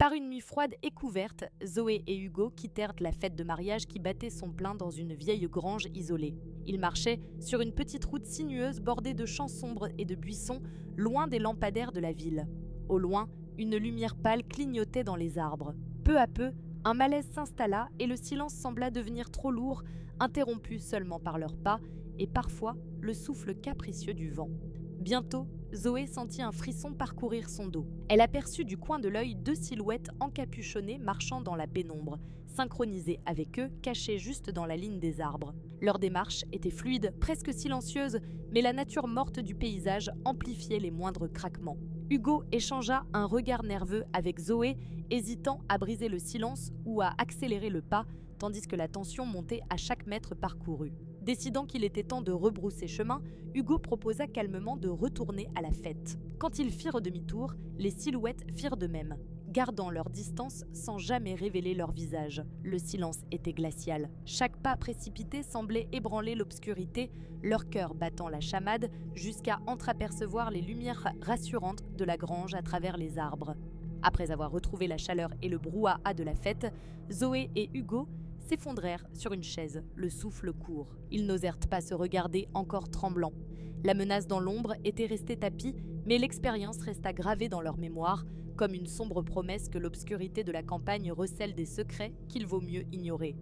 Par une nuit froide et couverte, Zoé et Hugo quittèrent la fête de mariage qui battait son plein dans une vieille grange isolée. Ils marchaient sur une petite route sinueuse bordée de champs sombres et de buissons, loin des lampadaires de la ville. Au loin, une lumière pâle clignotait dans les arbres. Peu à peu, un malaise s'installa et le silence sembla devenir trop lourd, interrompu seulement par leurs pas et parfois le souffle capricieux du vent. Bientôt, Zoé sentit un frisson parcourir son dos. Elle aperçut du coin de l'œil deux silhouettes encapuchonnées marchant dans la pénombre, synchronisées avec eux, cachées juste dans la ligne des arbres. Leur démarche était fluide, presque silencieuse, mais la nature morte du paysage amplifiait les moindres craquements. Hugo échangea un regard nerveux avec Zoé, hésitant à briser le silence ou à accélérer le pas, tandis que la tension montait à chaque mètre parcouru. Décidant qu'il était temps de rebrousser chemin, Hugo proposa calmement de retourner à la fête. Quand ils firent demi-tour, les silhouettes firent de même, gardant leur distance sans jamais révéler leur visage. Le silence était glacial. Chaque pas précipité semblait ébranler l'obscurité, leur cœur battant la chamade jusqu'à entreapercevoir les lumières rassurantes de la grange à travers les arbres. Après avoir retrouvé la chaleur et le brouhaha de la fête, Zoé et Hugo s'effondrèrent sur une chaise, le souffle court. Ils n'osèrent pas se regarder, encore tremblants. La menace dans l'ombre était restée tapie, mais l'expérience resta gravée dans leur mémoire, comme une sombre promesse que l'obscurité de la campagne recèle des secrets qu'il vaut mieux ignorer.